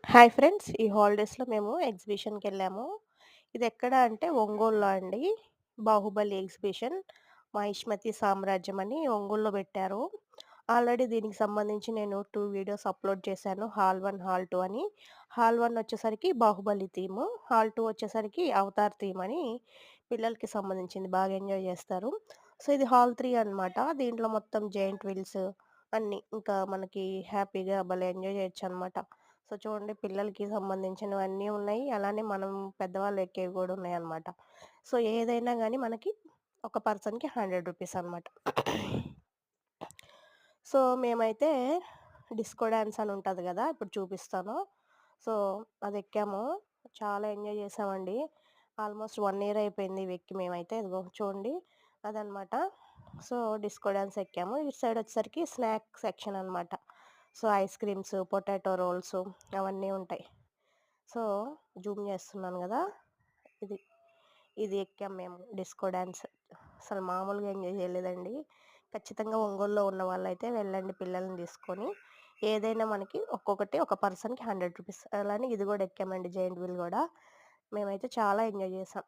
Hi friends. ఈ హాలిడేస్‌లో మేము ఎగ్జిబిషన్‌కెళ్ళాము. ఇదెక్కడ అంటే ఒంగోలులో అండి. 'బాహుబలి' ఎగ్జిబిషన్. 'మహిష్మతి సామ్రాజ్యం' అని ఒంగోలులో పెట్టారు. ఆల్రెడీ దీనికి సంబంధించి నేను 2 వీడియోస్ అప్‌లోడ్ చేశాను. హాల్ 1, హాల్ 2 అని. హాల్ 1 వచ్చేసరికి 'బాహుబలి' థీము. హాల్ 2 వచ్చేసరికి 'అవతార్' థీమ్ అని పిల్లలకి సంబంధించింది. బాగా ఎంజాయ్ చేస్తారు. సో, ఇది హాల్ 3 అనమాట. దీంట్లో మొత్తం జెయింట్ వీల్స్ అన్నీ. ఇంకా మనకి హ్యాపీగా భలే ఎంజాయ్ చేయొచ్చనమాట. సో, చూడండి పిల్లలకి సంబంధించినవన్నీ ఉన్నాయి. అలానే మనం పెద్దవాళ్ళు ఎక్కేవి గూడా ఉన్నాయన్నమాట. సో, ఏదైనా గానీ మనకి ఒక పర్సన్‌కి రూ. 100 అనమాట. సో, మేమైతే డిస్కో డాన్స్ అని ఉంటది గదా! ఇప్పుడు చూపిస్తాను. సో, అదెక్కాము. చాలా ఎంజాయ్ చేశామండి. ఆల్మోస్ట్ 1 ఇయర్ అయిపోయింది ఇవి ఎక్కి మేమైతే. ఇదిగో చూడండి అదనమాట. సో, డిస్కో డాన్స్ ఎక్కాము. ఇటు సైడ్ వచ్చేసరికి స్నాక్ సెక్షన్ అనమాట. So, ice creams, potato roles అవన్నీ ఉంటాయి. సో, జూమ్ చేస్తున్నాను గదా! ఇది. ఇది ఎక్కాం మేము డిస్కో డాన్స్. అసలు మామూలుగా ఎంజాయ్ చేయలేదండి. ఖచ్చితంగా ఒంగోలులో ఉన్న వాళ్ళైతే వెళ్ళండి పిల్లల్ని తీసుకొని. ఏదైనా మనకి ఒక్కొక్కటి ఒక పర్సన్‌కి రూ. 100 అలానే ఇది గూడా ఎక్కామండి జెయింట్ వీల్ గూడా. మేమైతే చాలా ఎంజాయ్ చేసాం.